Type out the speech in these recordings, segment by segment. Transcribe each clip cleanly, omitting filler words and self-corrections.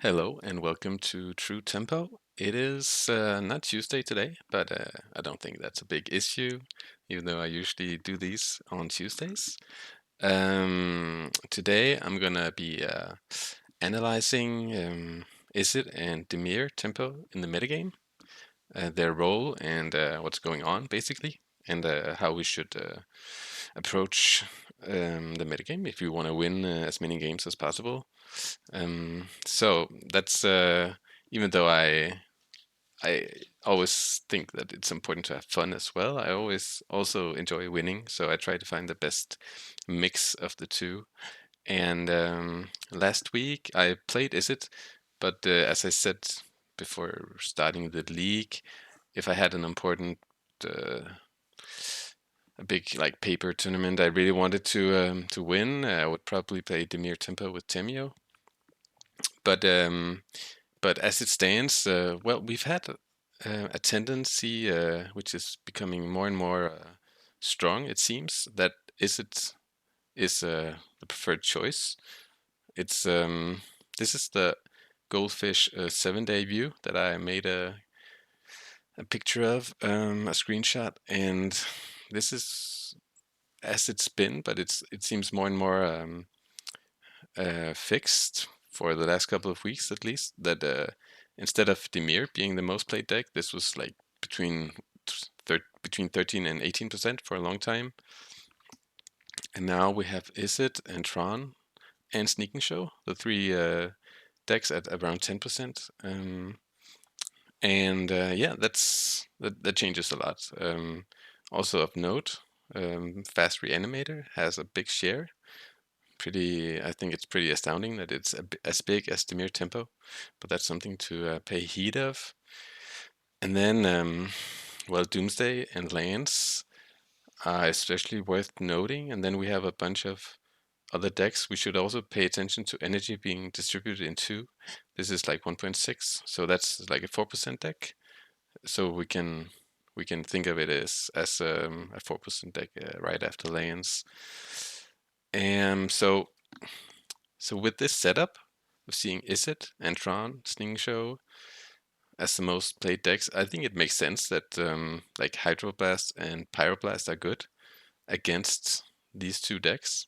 Hello and welcome to True Tempo. It is not Tuesday today, but I don't think that's a big issue, even though I usually do these on Tuesdays. Today I'm gonna be analyzing Izzet and Dimir tempo in the metagame, their role and what's going on basically, and how we should approach the metagame if we want to win as many games as possible. So that's even though I always think that it's important to have fun as well. I always also enjoy winning, so I try to find the best mix of the two. And last week I played Izzet, but as I said before starting the league, if I had an important a big like paper tournament I really wanted to win, I would probably play Dimir Tempo with Temio. But as it stands, well, we've had a tendency, which is becoming more and more strong. It seems that Izzet is the preferred choice. It's this is the Goldfish 7-day view that I made a picture of, a screenshot, and this is as it's been, but it seems more and more fixed for the last couple of weeks at least. That instead of Dimir being the most played deck, this was like between 13 and 18% for a long time, and now we have Izzet and Tron and Sneak and Show, the three decks at around 10%. And yeah, that changes a lot. Also of note, Fast Reanimator has a big share. I think it's pretty astounding that it's as big as Dimir Tempo, but that's something to pay heed of. And then, well, Doomsday and Lance are especially worth noting. And then we have a bunch of other decks. We should also pay attention to energy being distributed in two. This is like 1.6, so that's like a 4% deck. So we can think of it as a 4% deck right after Lance. So with this setup of seeing Izzet and Tron, Sneak Show as the most played decks, I think it makes sense that like Hydroblast and Pyroblast are good against these two decks.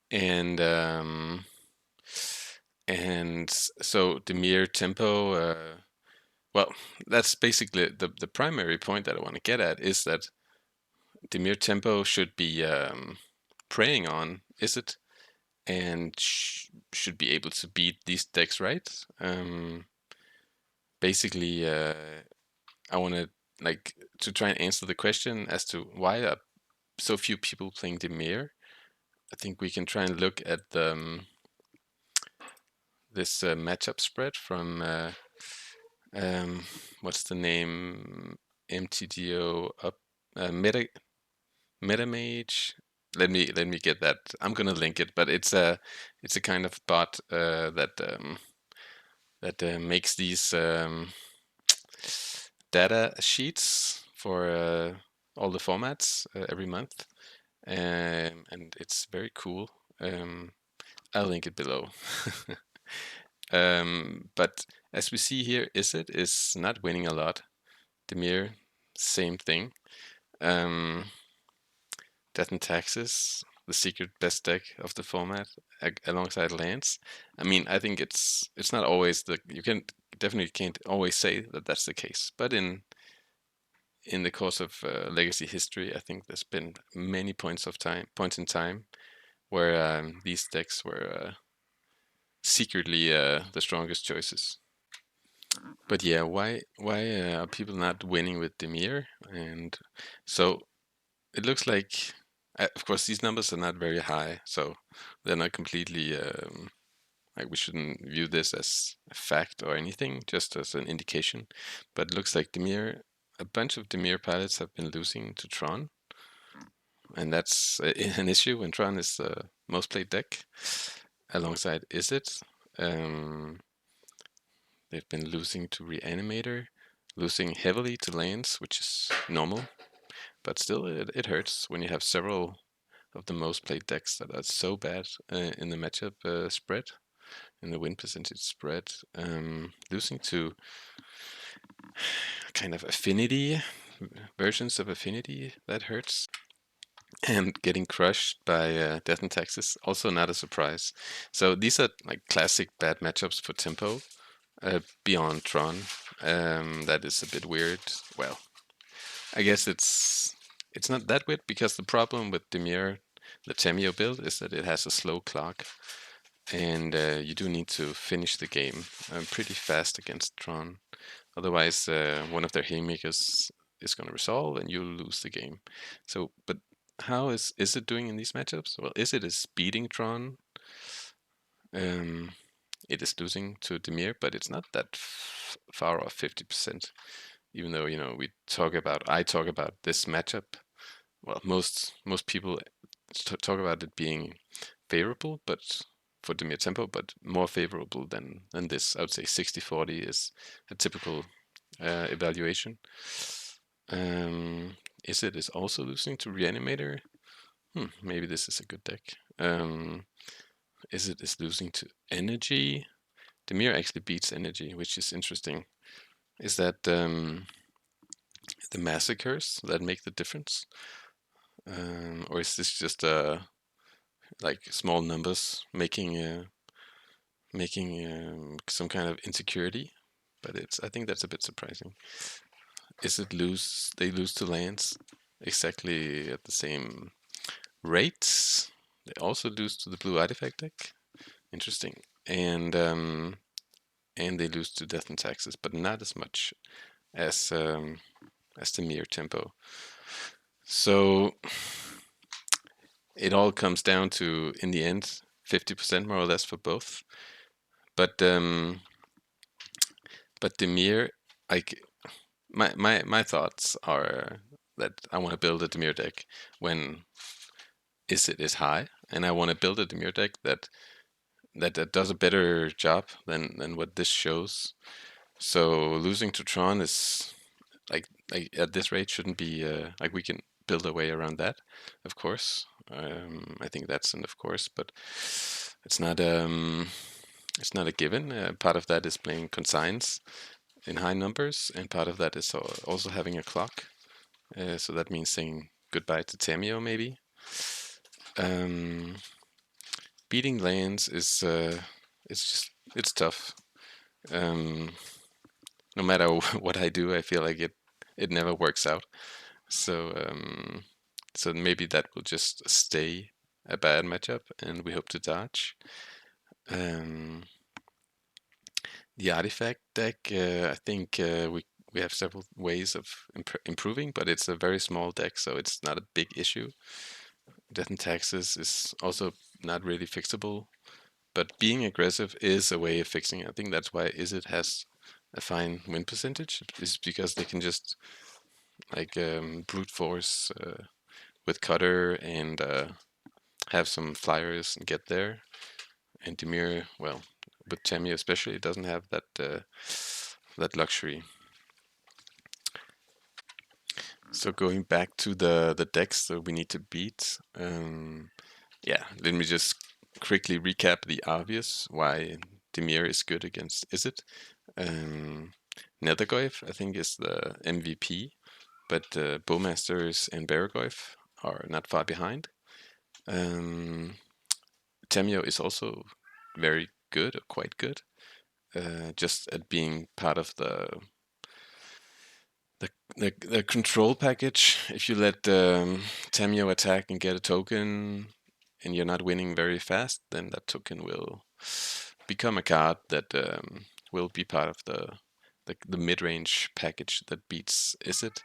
And so Dimir Tempo, well, that's basically the primary point that I want to get at, is that Dimir Tempo should be preying on Izzet and should be able to beat these decks, right? Basically, I want to try and answer the question as to why are so few people playing Dimir. I think we can try and look at this matchup spread from what's the name, MTGO up Metamage. Let me get that. I'm gonna link it, but it's a kind of bot that makes these data sheets for all the formats every month, and it's very cool. I'll link it below. But as we see here, Izzet is not winning a lot. Dimir, same thing. Death and Taxes, the secret best deck of the format, alongside Lance. I mean, I think it's not always you definitely can't always say that that's the case, but in the course of Legacy history, I think there's been many points in time where these decks were secretly the strongest choices. But yeah, why are people not winning with Dimir? And so it looks like, of course, these numbers are not very high, so they're not completely like, we shouldn't view this as a fact or anything, just as an indication. But it looks like a bunch of Dimir pilots have been losing to Tron, and that's an issue when Tron is the most played deck alongside Izzet. They've been losing to Reanimator, losing heavily to Lance, which is normal, but still it hurts when you have several of the most played decks that are so bad in the matchup spread. the win percentage spread. Losing to kind of affinity versions of affinity, that hurts. And getting crushed by Death and Taxes, also not a surprise. So these are like classic bad matchups for tempo. Beyond Tron, that is a bit weird. Well, I guess it's not that weird because the problem with Dimir, the Tamio build, is that it has a slow clock, and you do need to finish the game pretty fast against Tron. Otherwise, one of their haymakers is going to resolve, and you'll lose the game. So, but how is it doing in these matchups? Well, Izzet is beating Tron. It is losing to Dimir, but it's not that far off 50%. Even though I talk about this matchup. Well, most people talk about it being favorable, but for Dimir tempo, but more favorable than this. I would say 60-40 is a typical evaluation. Izzet is also losing to Reanimator. Maybe this is a good deck. Izzet is losing to Energy. Dimir actually beats Energy, which is interesting. Is that the massacres that make the difference? Or is this just like small numbers making some kind of insecurity? But I think that's a bit surprising. They lose to lands exactly at the same rates. They also lose to the blue artifact deck. Interesting. And they lose to Death and Taxes, but not as much as the Mirror tempo. So it all comes down to, in the end, 50% more or less for both. But the Dimir, my thoughts are that I want to build a Dimir deck when Izzet is high, and I want to build a Dimir deck that does a better job than what this shows. So losing to Tron is like at this rate shouldn't be like, we can build a way around that, of course. I think that's an of course, but it's not a given. Part of that is playing consigns in high numbers, and part of that is also having a clock. So that means saying goodbye to Tamio, maybe. Beating lands is it's tough. No matter what I do, I feel like it never works out. So maybe that will just stay a bad matchup, and we hope to dodge. The artifact deck, I think we have several ways of improving, but it's a very small deck, so it's not a big issue. Death and Taxes is also not really fixable, but being aggressive is a way of fixing it. I think that's why Izzet has a fine win percentage, is because they can just like brute force with Cutter and have some flyers and get there. And Dimir, well, with Tamio especially, doesn't have that luxury. So going back to the decks that we need to beat, yeah, let me just quickly recap the obvious why Dimir is good against Izzet. Nethergoyf, I think, is the MVP, but Bowmasters and Barrowgoyf are not far behind. Tamio is also very good, or quite good, just at being part of the control package. If you let Tamio attack and get a token, and you're not winning very fast, then that token will become a card that will be part of the mid-range package that beats Izzet.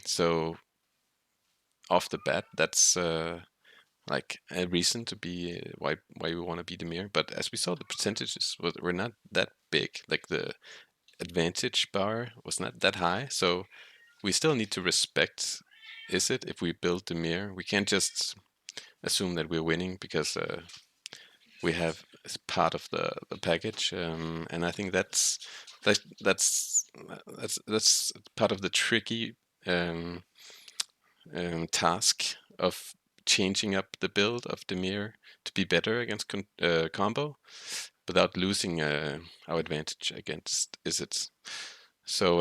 So off the bat, that's like a reason to be why we want to be Dimir. But as we saw, the percentages were not that big. Like the advantage bar was not that high, so we still need to respect Izzet if we build Dimir. We can't just assume that we're winning because we have as part of the package, and I think that's part of the tricky task of changing up the build of the Mire to be better against combo without losing our advantage against Izzet. So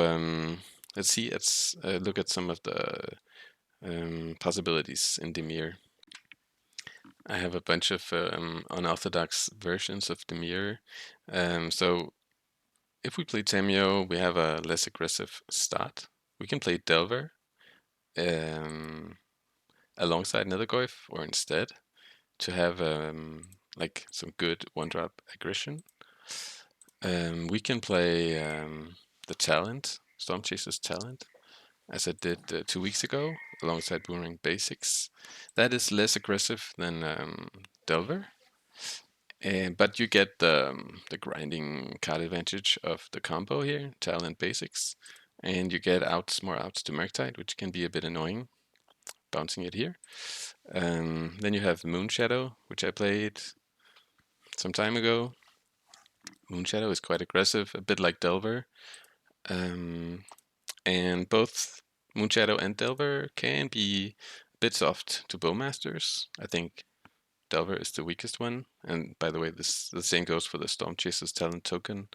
let's see. Let's look at some of the possibilities in the Mire. I have a bunch of unorthodox versions of the Mire. So if we play Tamio, we have a less aggressive start. We can play Delver alongside Nethergoyf or instead to have like some good one-drop aggression. We can play the talent, Stormchaser's talent, as I did 2 weeks ago alongside Boomerang Basics. That is less aggressive than Delver. But you get the grinding card advantage of the combo here, Talent Basics, and you get more outs to Murktide, which can be a bit annoying, bouncing it here. Then you have Moonshadow, which I played some time ago. Moonshadow is quite aggressive, a bit like Delver. And both Moonshadow and Delver can be a bit soft to Bowmasters. I think Delver is the weakest one. And by the way, the same goes for the Stormchaser's talent token.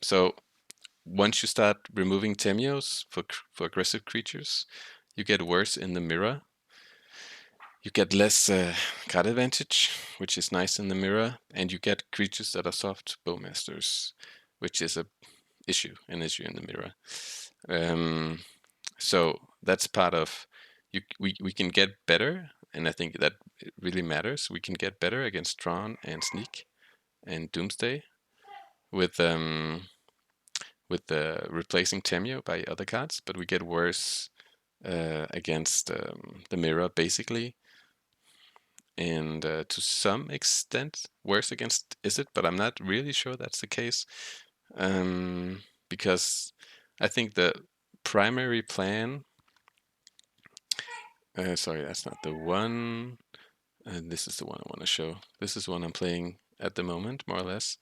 So once you start removing Temios for aggressive creatures, you get worse in the Mire. You get less card advantage, which is nice in the Mire, and you get creatures that are soft Bowmasters, which is an issue in the Mire. So that's part of we can get better, and I think that it really matters. We can get better against Tron and Sneak and Doomsday with replacing Temio by other cards, but we get worse against the Mire basically, and to some extent worse against Izzet, but I'm not really sure that's the case, because I think the primary plan. Sorry, that's not the one. This is the one I want to show. This is one I'm playing at the moment, more or less.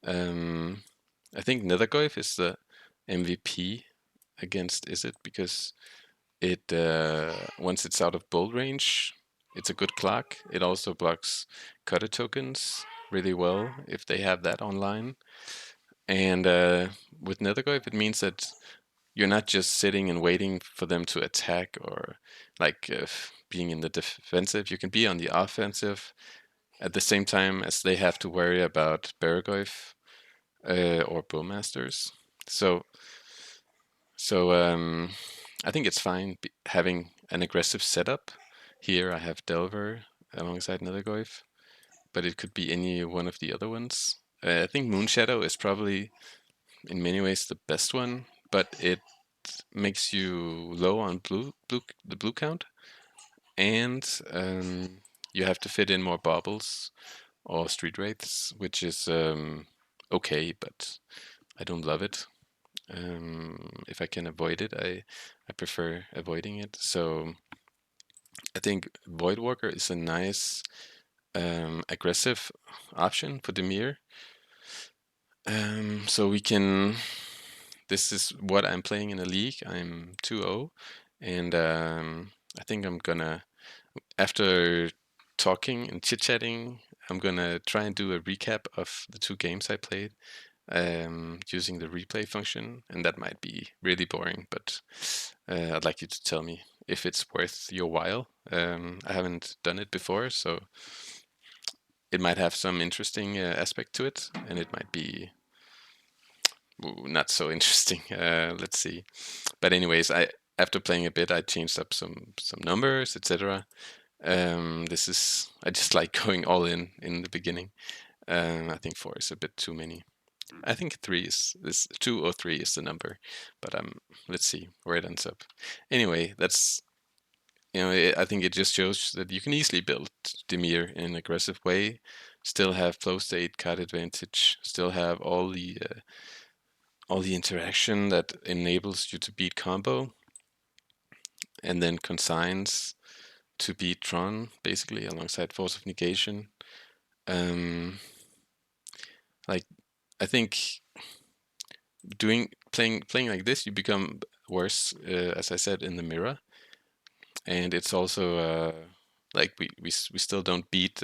I think Nethergoyf is the MVP against Izzet because it once it's out of bold range, it's a good clock. It also blocks cutter tokens really well if they have that online. And with Nethergoyf, it means that you're not just sitting and waiting for them to attack or like being in the defensive. You can be on the offensive at the same time as they have to worry about Barrowgoyf or Bowmasters. So I think it's fine having an aggressive setup. Here I have Delver alongside Nethergoyf, but it could be any one of the other ones. I think Moonshadow is probably in many ways the best one, but it makes you low on the blue count, and you have to fit in more Baubles or Street Wraiths, which is okay, but I don't love it. If I can avoid it, I prefer avoiding it. So I think Voidwalker is a nice aggressive option for the Mire. So we can. This is what I'm playing in a league. I'm 2-0, and I think I'm gonna, after talking and chit-chatting, I'm gonna try and do a recap of the 2 games I played using the replay function, and that might be really boring, but I'd like you to tell me if it's worth your while. I haven't done it before, so it might have some interesting aspect to it, and it might be not so interesting. Let's see. But anyways, after playing a bit, I changed up some numbers, etc. I just like going all in the beginning. I think 4 is a bit too many. I think 3 is 2 or 3 is the number, but let's see where it ends up. Anyway, that's I think it just shows that you can easily build Dimir in an aggressive way, still have flow state, card advantage, still have all the interaction that enables you to beat combo, and then consigns to beat Tron basically alongside Force of Negation. Like I think playing like this, you become worse, as I said, in the Mire. and it's also like we still don't beat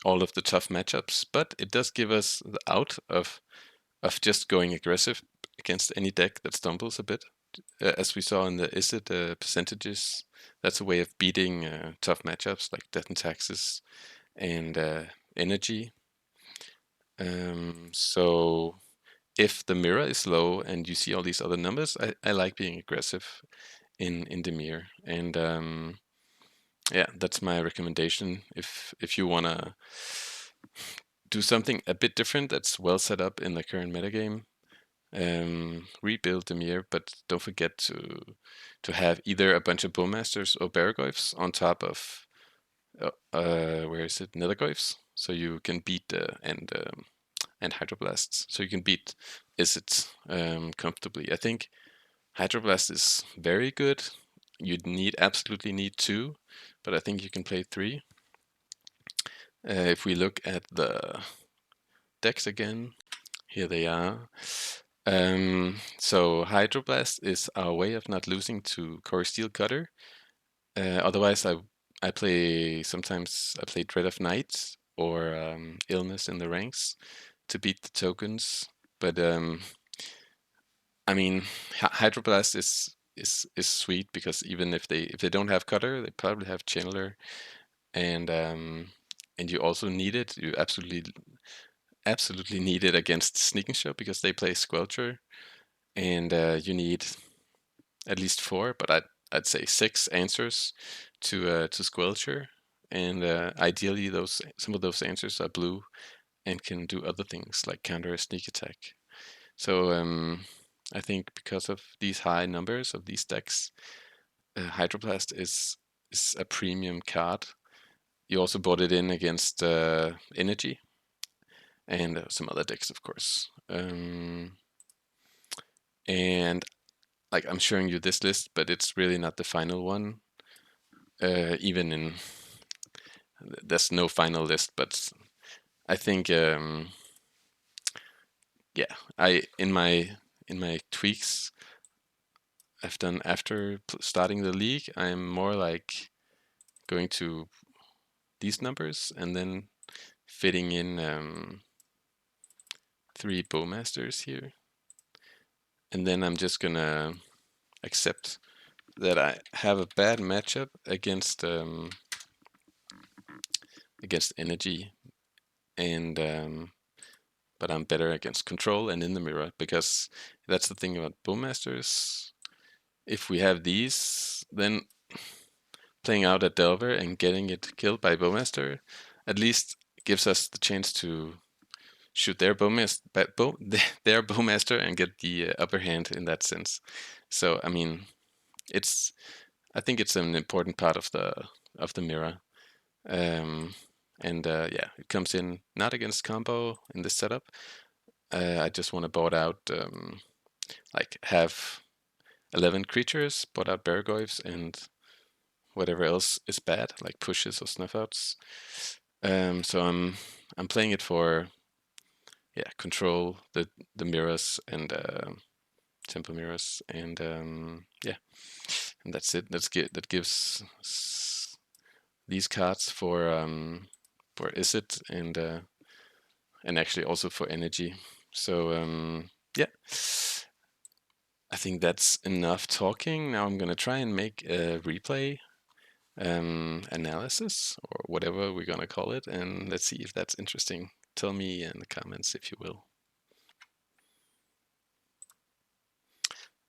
all of the tough matchups, but it does give us the out of just going aggressive against any deck that stumbles a bit. As we saw in the percentages, that's a way of beating tough matchups like Death and Taxes and Energy. So if the mirror is low and you see all these other numbers, I like being aggressive in the mirror. And yeah, that's my recommendation. If you wanna do something a bit different that's well set up in the current metagame, rebuild the mirror, but don't forget to have either a bunch of Bowmasters or Barrowgoyfs on top of where is it, Nethergoyfs, so you can beat and Hydroblasts, so you can beat Izzet comfortably. I think Hydroblast is very good. You'd absolutely need 2, but I think you can play 3. If we look at the decks again, here they are. So Hydroblast is our way of not losing to Core Steel Cutter. Otherwise, I play Dread of Night or Illness in the ranks to beat the tokens. But I mean, Hydroblast is sweet because even if they don't have Cutter, they probably have Channeler, and you also need it. You absolutely need it against Sneak and Show because they play Squelcher, and you need at least 4, but I'd say 6 answers to Squelcher, and ideally some of those answers are blue and can do other things like counter a sneak attack. So I think because of these high numbers of these decks, Hydroblast is a premium card. You also bought it in against Energy and some other decks, of course. And like I'm showing you this list, but it's really not the final one. Even in there's no final list, but I think yeah, in my tweaks I've done after starting the league, I'm more like going to these numbers and then fitting in 3 Bowmasters here, and then I'm just gonna accept that I have a bad matchup against Energy, and but I'm better against Control and in the mirror, because that's the thing about Bowmasters. If we have these, then playing out a Delver and getting it killed by Bowmaster at least gives us the chance to shoot their their Bowmaster and get the upper hand in that sense. So I mean, I think it's an important part of the mirror. And yeah, it comes in not against combo in this setup. I just want to board out like have 11 creatures, board out Barrowgoyfs, and whatever else is bad, like pushes or Snuff Outs. So I'm playing it for control the mirrors and tempo mirrors, and yeah, and that's it. That gives these cards for Izzet and actually also for Energy. So yeah, I think that's enough talking. Now I'm gonna try and make a replay analysis or whatever we're gonna call it, and let's see if that's interesting. Tell me in the comments if you will.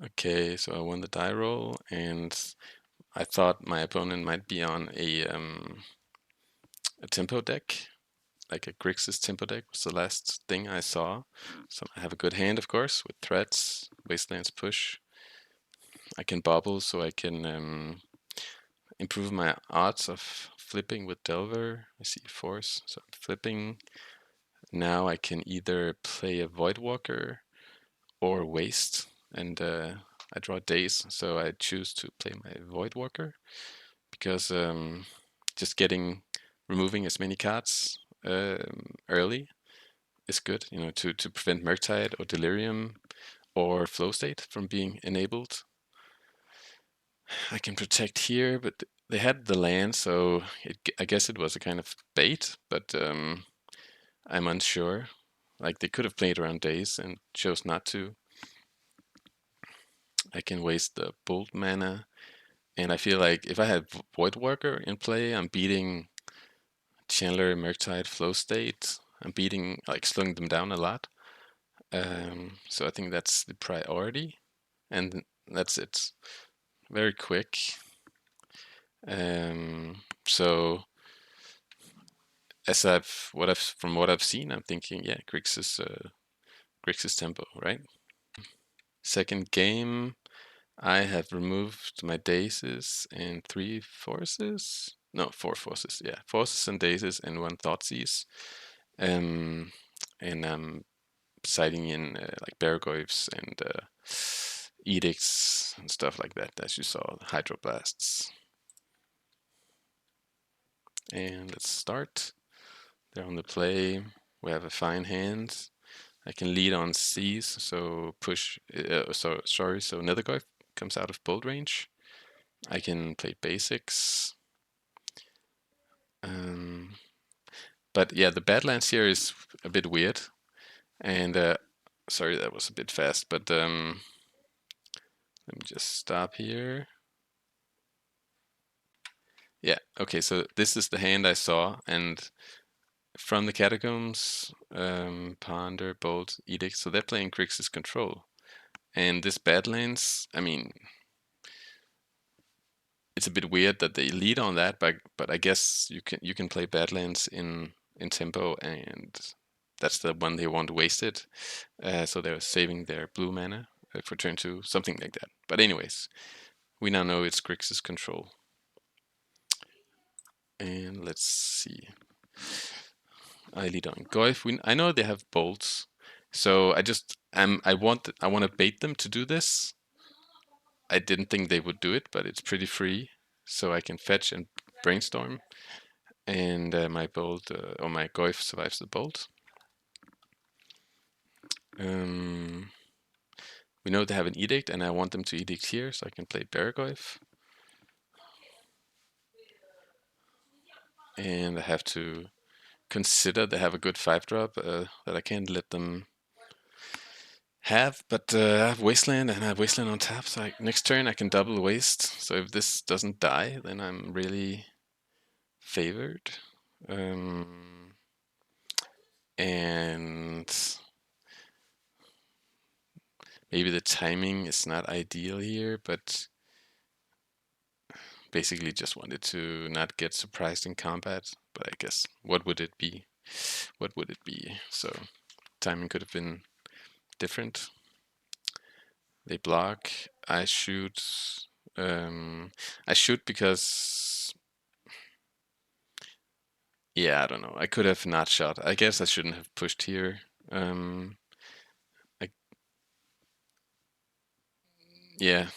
Okay, so I won the die roll, and I thought my opponent might be on a tempo deck, like a Grixis tempo deck was the last thing I saw. So I have a good hand, of course, with threats, Wastelands push. I can bobble, so I can improve my odds of flipping with Delver. I see Force, so I'm flipping. Now I can either play a Voidwalker or Waste, and I draw Daze, so I choose to play my Voidwalker because just removing as many cards early is good, to prevent Murktide or Delirium or Flow State from being enabled. I can protect here, but they had the land, so I guess it was a kind of bait, but I'm unsure. Like, they could have played around Daze and chose not to. I can waste the Bolt mana, and I feel like if I had Voidwalker in play, I'm beating Chandler, Murktide, Flow State. I'm beating, like, slowing them down a lot. So I think that's the priority, and that's it. Very quick. So from what I've seen, I'm thinking, yeah, Grixis tempo, right? Second game, I have removed my Dazes and 3 forces. No, 4 forces. Yeah, forces and Dazes and 1 Thoughtseize. And I'm siding in like Barrowgoyfs and Edicts and stuff like that, as you saw, Hydroblasts. And let's start. They're on the play. We have a fine hand. I can lead on Seas, so push. So Nethergoyf comes out of bolt range. I can play basics. But yeah, the Badlands here is a bit weird. And sorry, that was a bit fast, but let me just stop here. Yeah, okay, so this is the hand I saw, and from the Catacombs, Ponder, Bolt, Edict, so they're playing Grixis Control. And this Badlands, I mean, it's a bit weird that they lead on that, but I guess you can play Badlands in tempo, and that's the one they want wasted. So they're saving their blue mana for turn 2, something like that. But anyways, we now know it's Grixis Control. And let's see. I lead on Goyf. I know they have bolts, so I want to bait them to do this. I didn't think they would do it, but it's pretty free, so I can fetch and Brainstorm, and my bolt or my Goyf survives the bolt. We know they have an Edict, and I want them to Edict here, so I can play Barrowgoyf. And I have to consider they have a good 5-drop that I can't let them have, but I have Wasteland and I have Wasteland on tap, so next turn I can double waste. So if this doesn't die, then I'm really favored. And maybe the timing is not ideal here, but basically just wanted to not get surprised in combat. But I guess, what would it be? What would it be? So timing could have been different. They block. I shoot. I shoot because, yeah, I don't know. I could have not shot. I guess I shouldn't have pushed here. Yeah,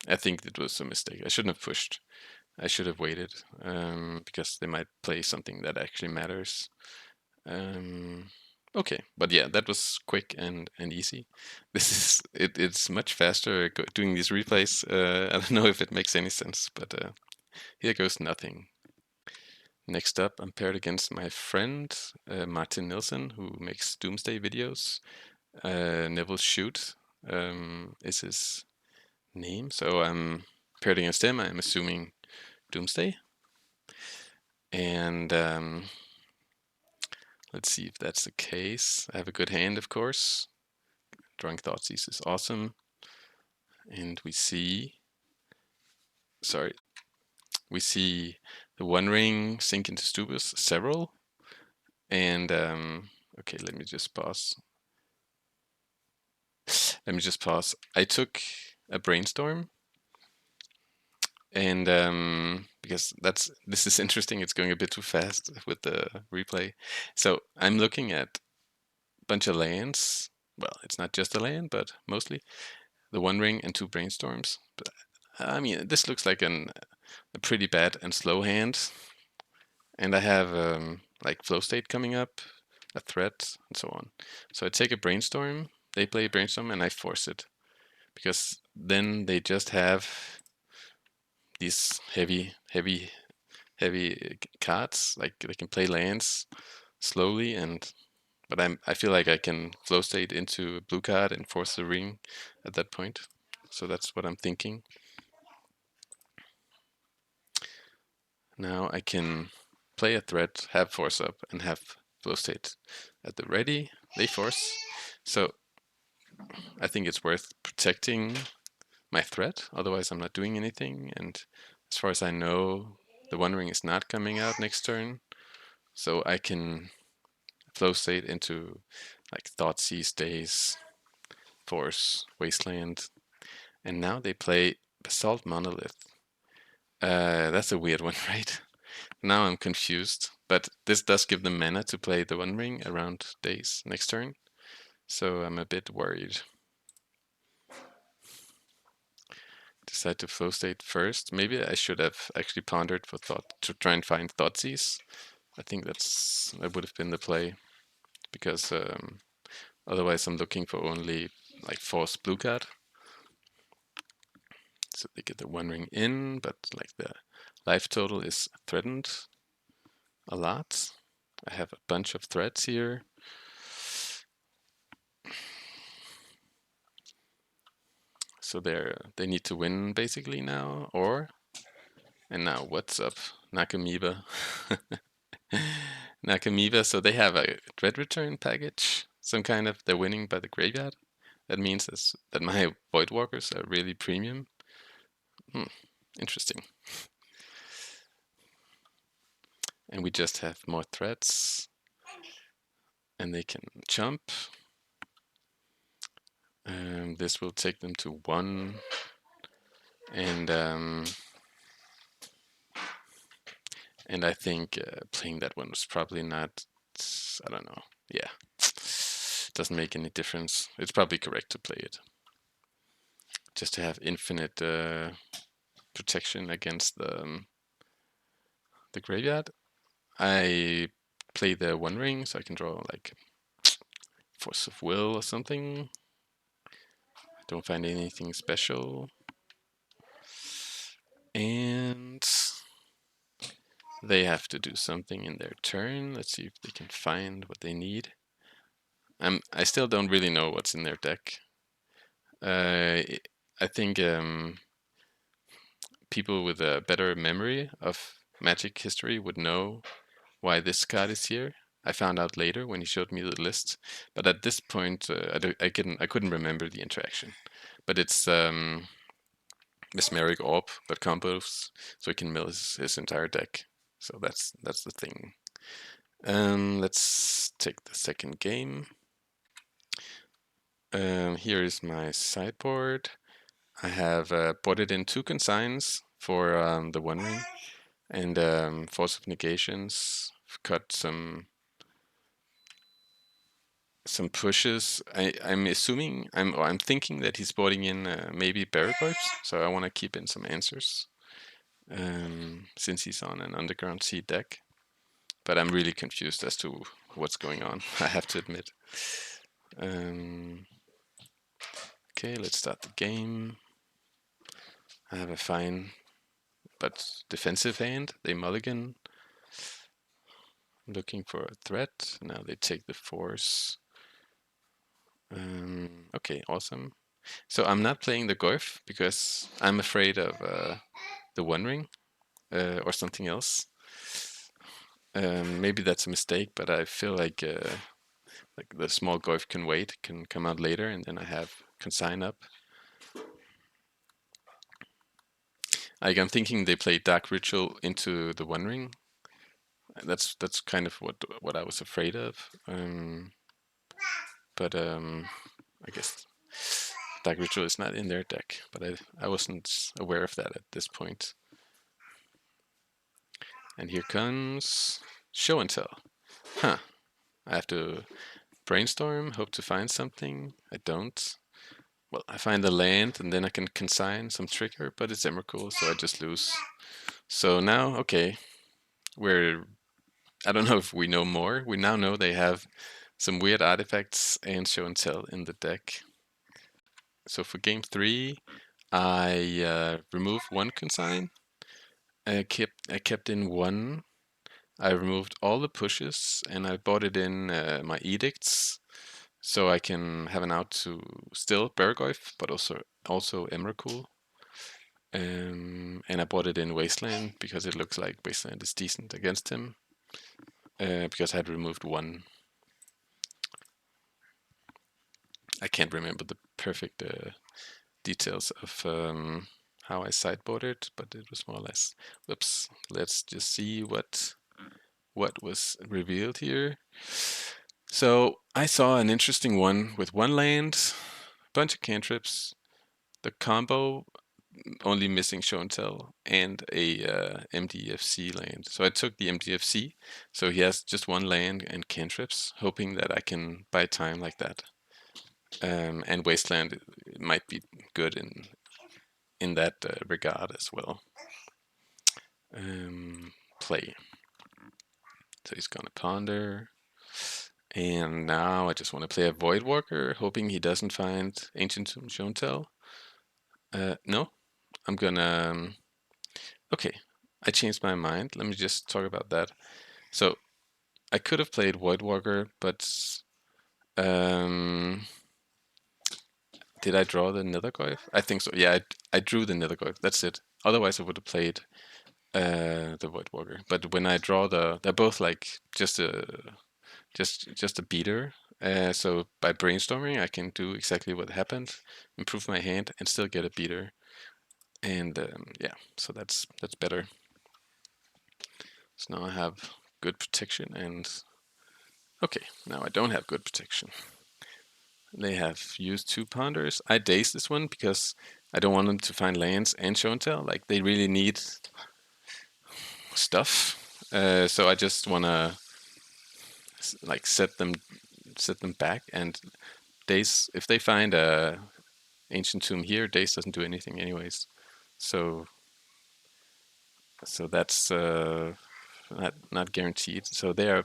I think it was a mistake. I shouldn't have pushed. I should have waited because they might play something that actually matters. Okay, but yeah, that was quick and easy. This is it's much faster doing these replays. I don't know if it makes any sense, but here goes nothing. Next up, I'm paired against my friend Martin Nilsson, who makes Doomsday videos. Neville Shoot is his name, so I'm paired against him. I'm assuming Doomsday, and let's see if that's the case. I have a good hand, of course. Drawing Thoughtseize is awesome, and we see the One Ring sink into Stubus several, and okay, let me just pause. I took a Brainstorm, and because this is interesting, it's going a bit too fast with the replay. So I'm looking at a bunch of lands. Well, it's not just a land, but mostly the One Ring and 2 Brainstorms. But I mean, this looks like a pretty bad and slow hand. And I have like Flow State coming up, a threat, and so on. So I take a Brainstorm, they play a Brainstorm, and I force it. Because then they just have these heavy cards. Like they can play lands slowly, but I feel like I can flow state into a blue card and force the ring at that point. So that's what I'm thinking. Now I can play a threat, have force up, and have flow state at the ready. They force. So I think it's worth protecting my threat, otherwise I'm not doing anything. And as far as I know, the One Ring is not coming out next turn, so I can flow state into like Thoughtseize, Daze, Force, Wasteland, and now they play Basalt Monolith. That's a weird one, right? Now I'm confused, but this does give them mana to play the One Ring around Daze next turn, so I'm a bit worried. Decide to flow state first. Maybe I should have actually pondered for thought to try and find Thoughtseize. I think that would have been the play, because otherwise I'm looking for only like force blue card. So they get the One Ring in, but like the life total is threatened a lot. I have a bunch of threats here. So they need to win basically now, and now what's up, Nakamiba? Nakamiba, so they have a Dread Return package, some kind of, they're winning by the graveyard. That means that my Voidwalkers are really premium. Interesting. And we just have more threats, and they can jump. This will take them to 1, and I think playing that one was probably not, I don't know, yeah, doesn't make any difference. It's probably correct to play it, just to have infinite protection against the graveyard. I play the One Ring, so I can draw like Force of Will or something. Don't find anything special. And they have to do something in their turn. Let's see if they can find what they need. I still don't really know what's in their deck. I think people with a better memory of Magic history would know why this card is here. I found out later when he showed me the list, but at this point I couldn't remember the interaction. But it's Mesmeric Orb that combos, so he can mill his entire deck. So that's the thing. Let's take the second game. Here is my sideboard. I have ported in 2 consigns for the One Ring, and Force of Negations. Cut some pushes. I'm assuming I'm thinking that he's boarding in maybe Barrowgoyf, so I want to keep in some answers since he's on an Underground Sea deck. But I'm really confused as to what's going on, I have to admit. Okay, let's start the game. I have a fine but defensive hand. They mulligan. I'm looking for a threat. Now they take the force. Okay, awesome. So I'm not playing the Goyf because I'm afraid of the One Ring or something else. Maybe that's a mistake, but I feel like the small Goyf can wait, can come out later, and then I have consign up. Like I'm thinking they play Dark Ritual into the One Ring. That's kind of what I was afraid of. But I guess Dark Ritual is not in their deck, but I wasn't aware of that at this point. And here comes Show and Tell. Huh. I have to brainstorm, hope to find something. I don't. Well, I find the land, and then I can consign some trigger, but it's Emrakul, so I just lose. So now, okay, I don't know if we know more. We now know they have some weird artifacts and Show and Tell in the deck. So for game 3, I remove 1 consign, I kept in one. I removed all the pushes and I bought it in my edicts, so I can have an out to still Barrowgoyf, but also Emrakul. And I bought it in Wasteland because it looks like Wasteland is decent against him. Because I had removed one. I can't remember the perfect details of how I sideboarded, but it was more or less. Whoops. Let's just see what was revealed here. So I saw an interesting one with one land, bunch of cantrips, the combo only missing show and tell, and a MDFC land. So I took the MDFC, so he has just one land and cantrips, hoping that I can buy time like that. And Wasteland might be good in that regard as well. Play. So he's gonna ponder. And now I just want to play a Voidwalker, hoping he doesn't find Ancient Tomb Show and Tell. No, I'm gonna. Okay, I changed my mind. Let me just talk about that. So I could have played Voidwalker, but did I draw the Nethergoyf? I think so. Yeah, I drew the Nethergoyf. That's it. Otherwise, I would have played the Voidwalker. But when I draw they're both like just a beater. So by brainstorming, I can do exactly what happened, improve my hand, and still get a beater. And yeah, so that's better. So now I have good protection, and okay, now I don't have good protection. They have used 2 ponders. I dazed this one because I don't want them to find lands and show and tell. Like they really need stuff. So I just wanna like set them back, and Daze, if they find a Ancient Tomb here, Daze doesn't do anything anyways. So that's not guaranteed. So they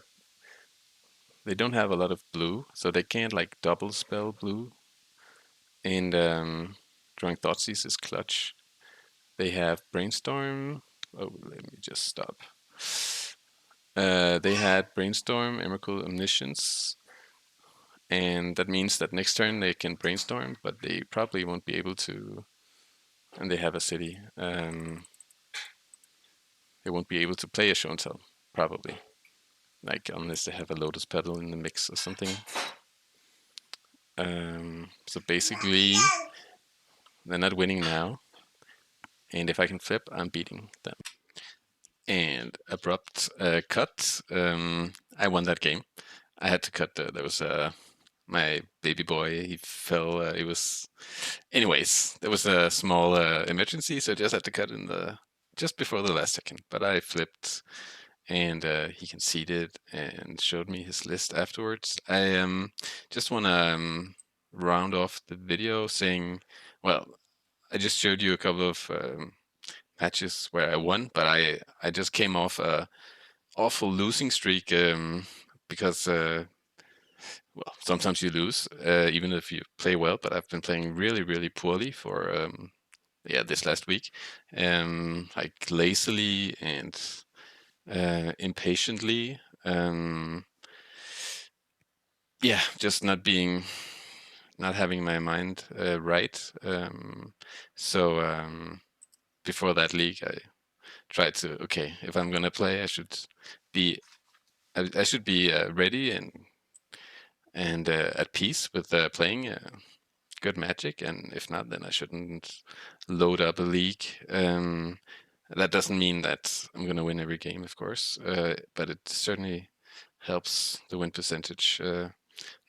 don't have a lot of blue, so they can't like double spell blue. And drawing Thoughtseize is clutch. They have Brainstorm. Oh, let me just stop. They had Brainstorm, Emrakul, Omniscience, and that means that next turn they can Brainstorm, but they probably won't be able to. And they have a city. They won't be able to play a show and tell, probably. Like unless they have a Lotus Petal in the mix or something. So basically, they're not winning now. And if I can flip, I'm beating them. And abrupt cut. I won that game. I had to cut. There was my baby boy. He fell. It was. Anyways, there was a small emergency, so I just had to cut in just before the last second. But I flipped, and he conceded and showed me his list afterwards. I just want to round off the video saying, well, I just showed you a couple of matches where I won, but I just came off a awful losing streak because well, sometimes you lose even if you play well. But I've been playing really, really poorly for this last week, like lazily and impatiently. Yeah, just not having my mind right. So before that league, I tried to, okay, if I'm gonna play, I should be ready and at peace with playing good Magic, and if not, then I shouldn't load up a league. That doesn't mean that I'm gonna win every game, of course, but it certainly helps the win percentage.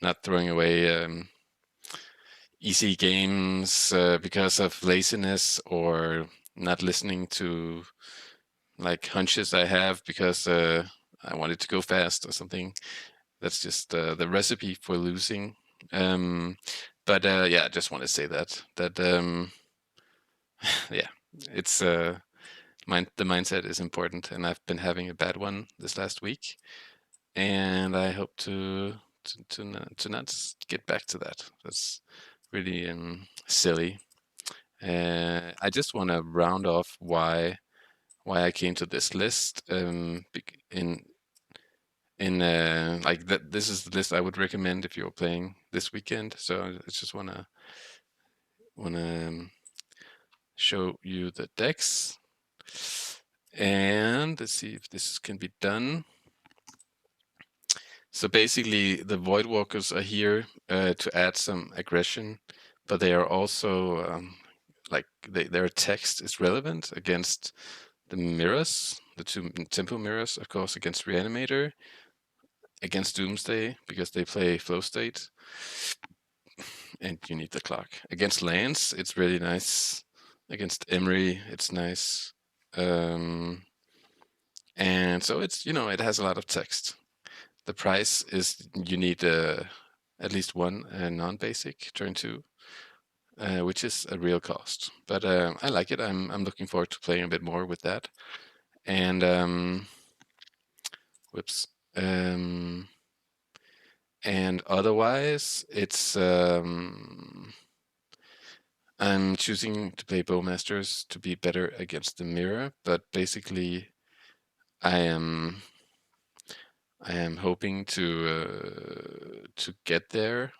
Not throwing away easy games because of laziness or not listening to like hunches I have because I wanted to go fast or something. That's just the recipe for losing. But yeah, I just want to say that yeah, it's the mindset is important, and I've been having a bad one this last week, and I hope to not get back to that. That's really silly. I just want to round off why why I came to this list. Like that, this is the list I would recommend if you're playing this weekend. So I just wanna show you the decks, and let's see if this can be done. So basically, the Voidwalkers are here to add some aggression, but they are also like their text is relevant against the mirrors, the 2 tempo mirrors, of course, against Reanimator, against Doomsday because they play Flow State, and you need the clock. Against lands, it's really nice. Against Emery, it's nice. And so it's, it has a lot of text. The price is you need at least one non-basic turn 2, which is a real cost. But I like it. I'm looking forward to playing a bit more with that. And whoops. And otherwise, it's I'm choosing to play Bowmasters to be better against the mirror, but basically, I am hoping to get there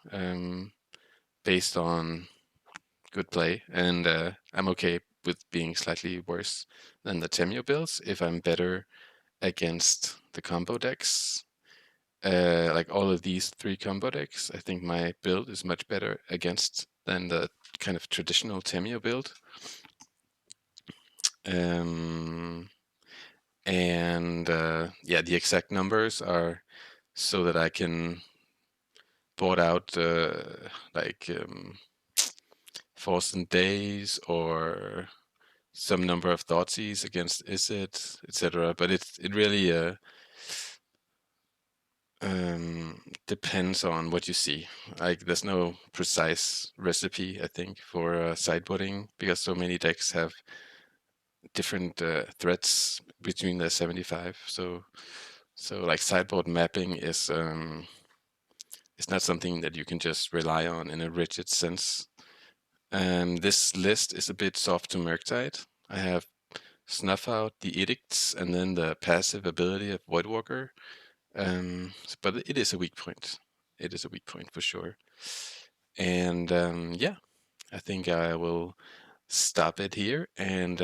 based on good play, and I'm okay with being slightly worse than the Temio builds if I'm better against the combo decks. Like all of these 3 combo decks, I think my build is much better against than the kind of traditional Temio build. And yeah, the exact numbers are so that I can board out like Force and Daze or some number of Thoughtseize against Izzet, etc. But it really depends on what you see. Like there's no precise recipe, I think, for sideboarding because so many decks have different threats between the 75. So like sideboard mapping is it's not something that you can just rely on in a rigid sense. This list is a bit soft to Murktide. I have Snuff Out, the Edicts, and then the passive ability of Voidwalker. But it is a weak point. It is a weak point for sure. And yeah, I think I will stop it here, and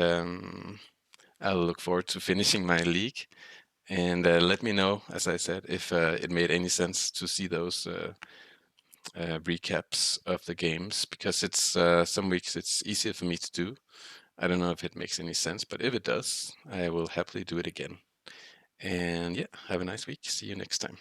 I'll look forward to finishing my league. And let me know, as I said, if it made any sense to see those recaps of the games, because it's some weeks it's easier for me to do. I don't know if it makes any sense, but if it does, I will happily do it again. And yeah, have a nice week. See you next time.